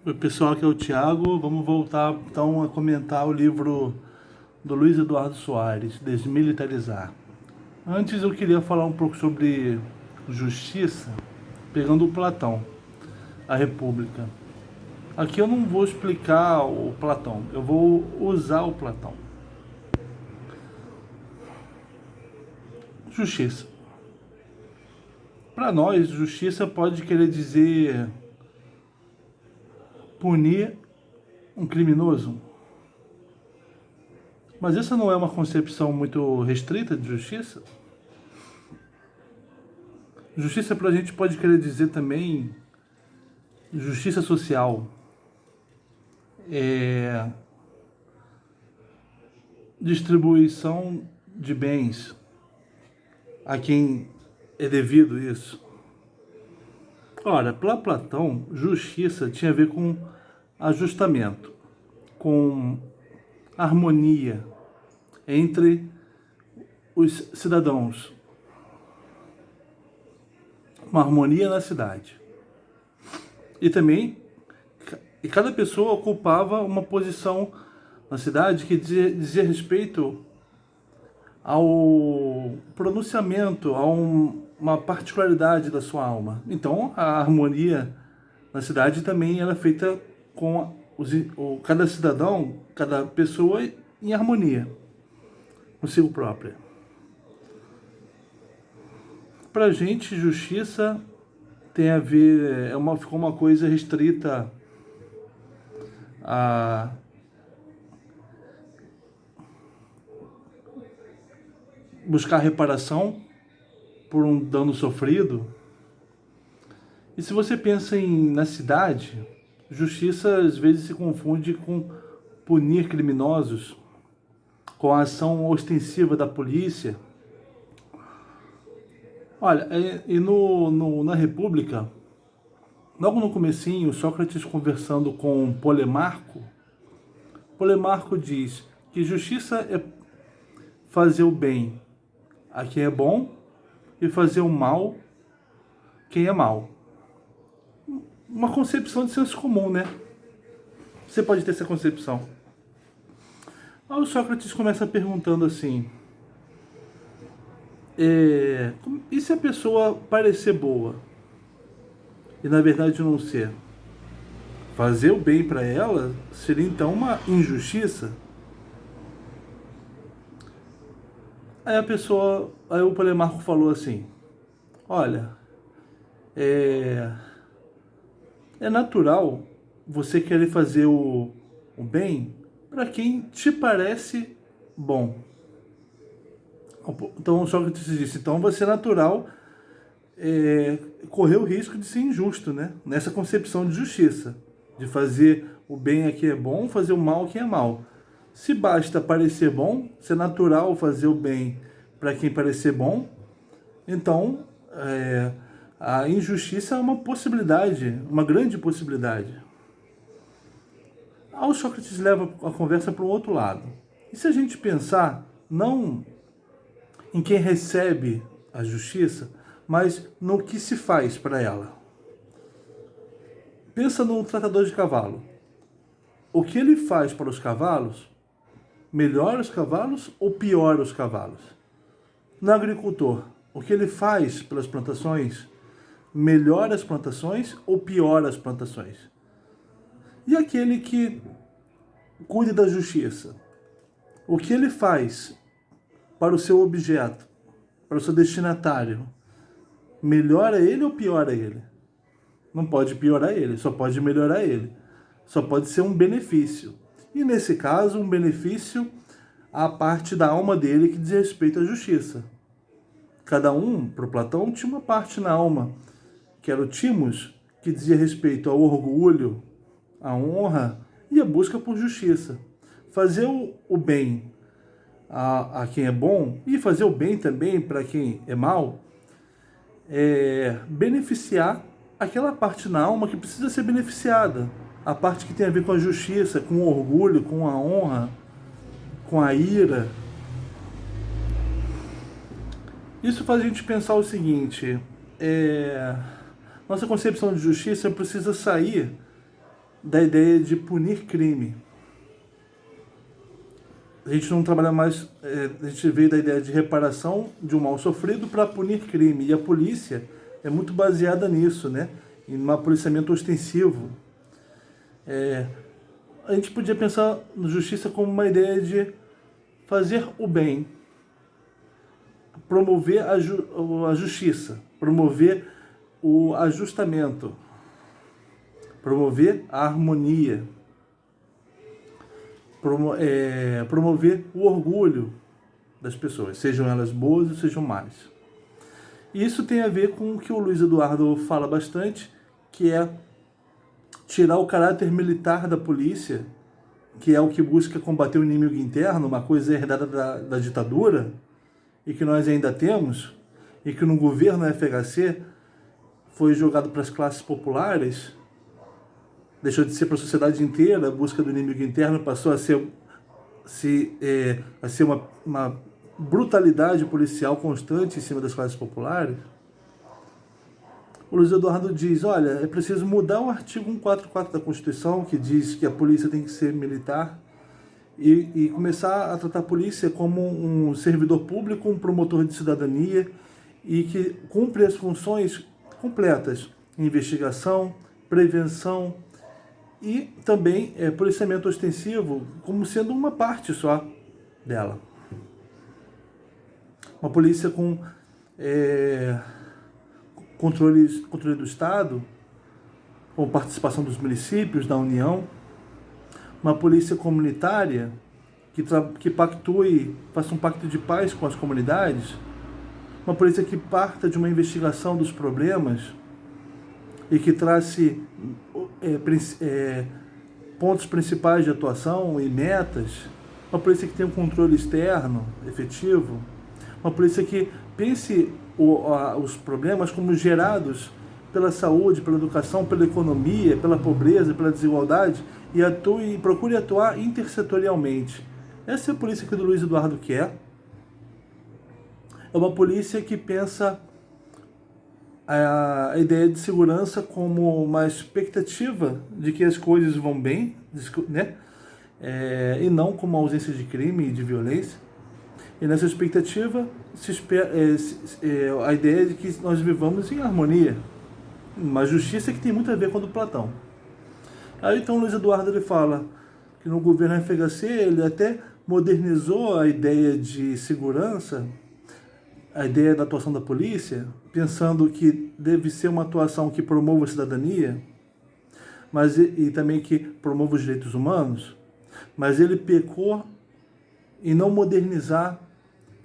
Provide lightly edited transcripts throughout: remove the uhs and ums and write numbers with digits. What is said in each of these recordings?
Oi pessoal, aqui é o Thiago. Vamos voltar então a comentar o livro do Luiz Eduardo Soares, Desmilitarizar. Antes eu queria falar um pouco sobre justiça, pegando o Platão, a República. Aqui eu não vou explicar o Platão, eu vou usar o Platão. Justiça. Para nós, justiça pode querer dizer punir um criminoso. Mas essa não é uma concepção muito restrita de justiça? Justiça para a gente pode querer dizer também justiça social, distribuição de bens a quem é devido isso. Ora, para Platão, justiça tinha a ver com ajustamento, com harmonia entre os cidadãos, uma harmonia na cidade. E também, cada pessoa ocupava uma posição na cidade que dizia respeito ao pronunciamento, a uma particularidade da sua alma. Então, a harmonia na cidade também era feita com cada cidadão, cada pessoa em harmonia consigo própria. Para a gente, justiça tem a ver, ficou uma coisa restrita a buscar reparação por um dano sofrido. E se você pensa na cidade, justiça às vezes se confunde com punir criminosos, com a ação ostensiva da polícia. Olha, na República, logo no comecinho, Sócrates conversando com Polemarco diz que justiça é fazer o bem a quem é bom e fazer o mal quem é mal. Uma concepção de senso comum, né? Você pode ter essa concepção. Aí o Sócrates começa perguntando assim: e se a pessoa parecer boa e na verdade não ser? Fazer o bem para ela seria então uma injustiça? Aí o Polemarco falou assim: olha, é natural você querer fazer o bem para quem te parece bom. Então Sócrates disse: então vai ser natural correr o risco de ser injusto, né? Nessa concepção de justiça, de fazer o bem a quem é bom, fazer o mal a quem é mal. Se basta parecer bom, se é natural fazer o bem para quem parecer bom, então a injustiça é uma possibilidade, uma grande possibilidade. Aí o Sócrates leva a conversa para um outro lado. E se a gente pensar não em quem recebe a justiça, mas no que se faz para ela? Pensa no tratador de cavalo. O que ele faz para os cavalos melhora os cavalos ou piora os cavalos? No agricultor, o que ele faz pelas plantações melhora as plantações ou piora as plantações? E aquele que cuida da justiça, o que ele faz para o seu objeto, para o seu destinatário, melhora ele ou piora ele? Não pode piorar ele, só pode melhorar ele. Só pode ser um benefício. E nesse caso, um benefício à parte da alma dele que diz respeito à justiça. Cada um, para Platão, tinha uma parte na alma, que era o timos, que dizia respeito ao orgulho, à honra e à busca por justiça. Fazer o bem a quem é bom e fazer o bem também para quem é mal, beneficiar aquela parte na alma que precisa ser beneficiada. A parte que tem a ver com a justiça, com o orgulho, com a honra, com a ira. Isso faz a gente pensar o seguinte: nossa concepção de justiça precisa sair da ideia de punir crime. A gente não trabalha mais, a gente veio da ideia de reparação de um mal sofrido para punir crime. E a polícia é muito baseada nisso, né? Em um policiamento ostensivo. A gente podia pensar na justiça como uma ideia de fazer o bem, promover a justiça, promover o ajustamento, promover a harmonia, promover o orgulho das pessoas, sejam elas boas ou sejam más. E isso tem a ver com o que o Luiz Eduardo fala bastante, que é tirar o caráter militar da polícia, que é o que busca combater o inimigo interno, uma coisa herdada da ditadura, e que nós ainda temos, e que no governo FHC foi jogado para as classes populares, deixou de ser para a sociedade inteira, a busca do inimigo interno passou a ser uma brutalidade policial constante em cima das classes populares. O Luiz Eduardo diz, olha, é preciso mudar o artigo 144 da Constituição, que diz que a polícia tem que ser militar, e começar a tratar a polícia como um servidor público, um promotor de cidadania, e que cumpre as funções completas, investigação, prevenção e também policiamento ostensivo, como sendo uma parte só dela. Uma polícia com controle do Estado, com participação dos municípios, da União, uma polícia comunitária que pactue, faça um pacto de paz com as comunidades, uma polícia que parta de uma investigação dos problemas e que trace pontos principais de atuação e metas, uma polícia que tenha um controle externo efetivo, uma polícia que pense os problemas como gerados pela saúde, pela educação, pela economia, pela pobreza, pela desigualdade, e procure atuar intersetorialmente. Essa é a polícia que o Luiz Eduardo quer. É uma polícia que pensa a ideia de segurança como uma expectativa de que as coisas vão bem, né? E não como uma ausência de crime e de violência. E nessa expectativa, a ideia de que nós vivamos em harmonia. Uma justiça que tem muito a ver com a do Platão. Aí então Luiz Eduardo ele fala que no governo FHC ele até modernizou a ideia de segurança, a ideia da atuação da polícia, pensando que deve ser uma atuação que promova a cidadania, mas e também que promova os direitos humanos, mas ele pecou em não modernizar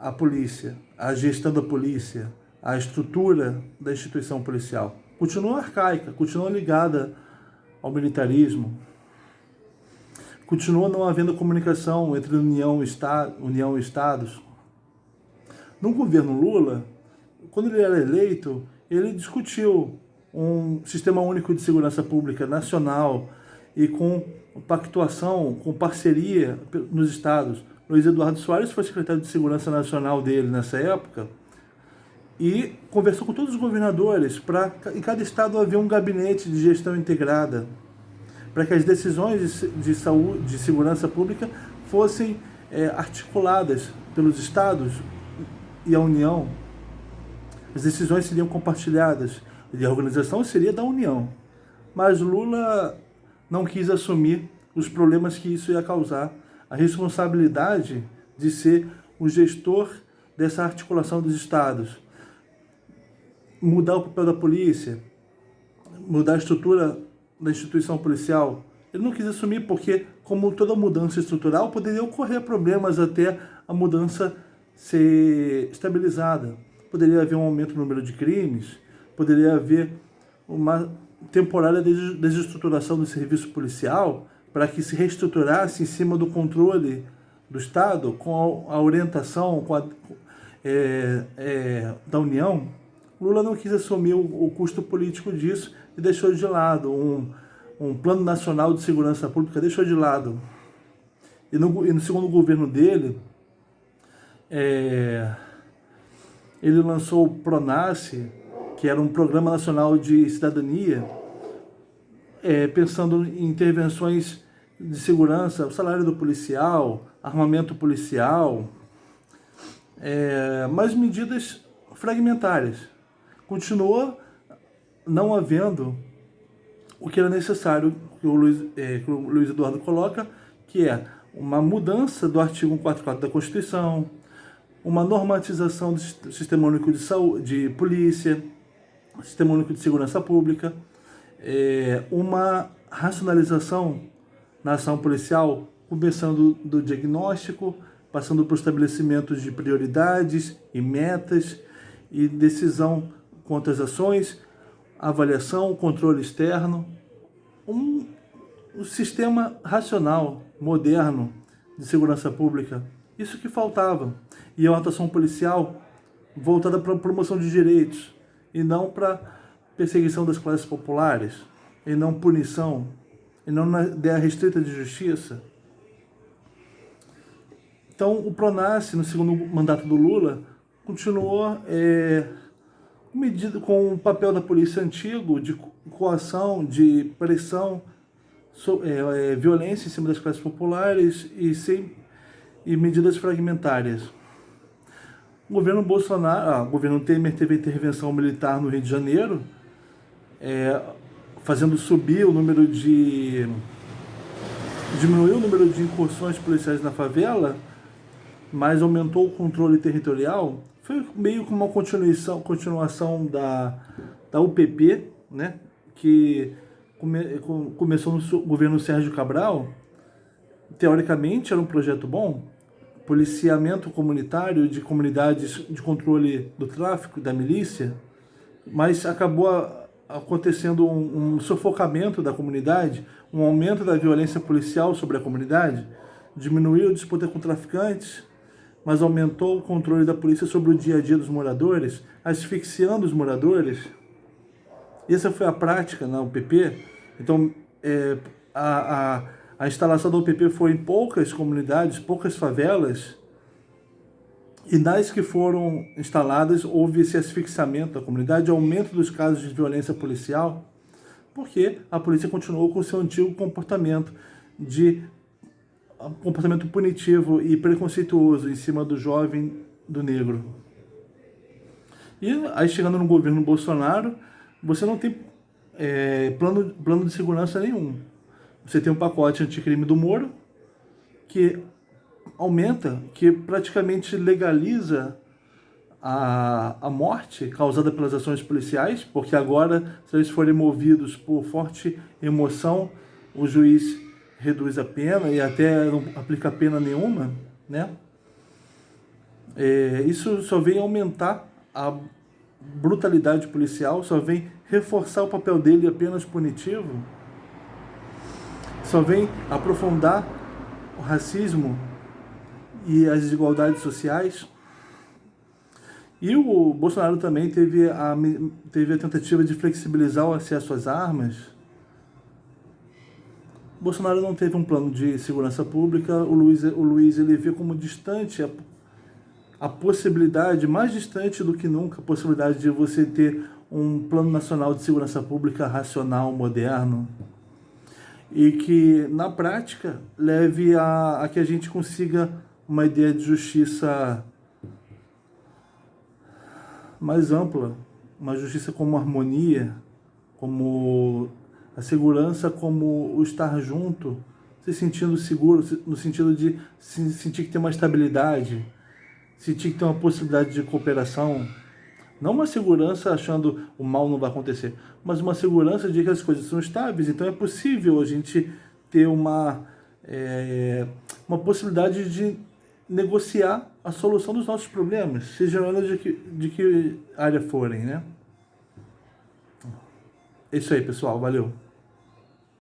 a polícia, a gestão da polícia, a estrutura da instituição policial. Continua arcaica, continua ligada ao militarismo, continua não havendo comunicação entre União e Estados. No governo Lula, quando ele era eleito, ele discutiu um sistema único de segurança pública nacional e com pactuação, com parceria nos estados. Luiz Eduardo Soares foi secretário de Segurança Nacional dele nessa época e conversou com todos os governadores para em cada estado haver um gabinete de gestão integrada, para que as decisões de saúde, de segurança pública fossem articuladas pelos estados e a União. As decisões seriam compartilhadas e a organização seria da União. Mas Lula não quis assumir os problemas que isso ia causar, a responsabilidade de ser o gestor dessa articulação dos estados, mudar o papel da polícia, mudar a estrutura da instituição policial. Ele não quis assumir porque, como toda mudança estrutural, poderia ocorrer problemas até a mudança ser estabilizada. Poderia haver um aumento no número de crimes, poderia haver uma temporária desestruturação do serviço policial para que se reestruturasse em cima do controle do Estado, com a orientação da União. Lula não quis assumir o custo político disso e deixou de lado um plano nacional de segurança pública, deixou de lado. E no segundo governo dele, ele lançou o PRONASSE, que era um Programa Nacional de Cidadania, pensando em intervenções de segurança, o salário do policial, armamento policial, mas medidas fragmentárias. Continuou não havendo o que era necessário, que o Luiz Eduardo coloca, que é uma mudança do artigo 144 da Constituição, uma normatização do Sistema Único de Saúde, de Polícia, Sistema Único de Segurança Pública, uma racionalização na ação policial, começando do diagnóstico, passando por estabelecimentos de prioridades e metas e decisão quanto às ações, avaliação, controle externo, um sistema racional, moderno de segurança pública. Isso que faltava. E a atuação policial voltada para a promoção de direitos e não para perseguição das classes populares, e não punição, e não na ideia restrita de justiça. Então, o PRONASSE, no segundo mandato do Lula, continuou com o papel da polícia antigo, de coação, de pressão, violência em cima das classes populares e medidas fragmentárias. O governo Bolsonaro, o governo Temer teve intervenção militar no Rio de Janeiro, fazendo subir o número diminuiu o número de incursões policiais na favela, mas aumentou o controle territorial. Foi meio que uma continuação da UPP, né, que começou no governo Sérgio Cabral. Teoricamente era um projeto bom, policiamento comunitário de comunidades, de controle do tráfico, da milícia, mas acabou acontecendo um sufocamento da comunidade, um aumento da violência policial sobre a comunidade, diminuiu a disputa com traficantes, mas aumentou o controle da polícia sobre o dia a dia dos moradores, asfixiando os moradores. Essa foi a prática na UPP. Então, a instalação da UPP foi em poucas comunidades, poucas favelas, e nas que foram instaladas houve esse asfixiamento da comunidade, aumento dos casos de violência policial, porque a polícia continuou com o seu antigo comportamento punitivo e preconceituoso em cima do jovem, do negro. E aí, chegando no governo Bolsonaro, você não tem plano de segurança nenhum. Você tem um pacote anticrime do Moro, que aumenta, que praticamente legaliza a morte causada pelas ações policiais, porque agora, se eles forem movidos por forte emoção, o juiz reduz a pena e até não aplica pena nenhuma, né? Isso só vem aumentar a brutalidade policial, só vem reforçar o papel dele apenas punitivo, só vem aprofundar o racismo e as desigualdades sociais. E o Bolsonaro também teve a tentativa de flexibilizar o acesso às armas. O Bolsonaro não teve um plano de segurança pública. O Luiz ele vê como distante a possibilidade, mais distante do que nunca, a possibilidade de você ter um plano nacional de segurança pública racional, moderno, e que, na prática, leve a que a gente consiga uma ideia de justiça mais ampla, uma justiça como harmonia, como a segurança, como o estar junto, se sentindo seguro, no sentido de se sentir que tem uma estabilidade, sentir que tem uma possibilidade de cooperação. Não uma segurança achando o mal não vai acontecer, mas uma segurança de que as coisas são estáveis. Então é possível a gente ter uma possibilidade de negociar a solução dos nossos problemas, seja elas de que área forem, né? É isso aí, pessoal. Valeu.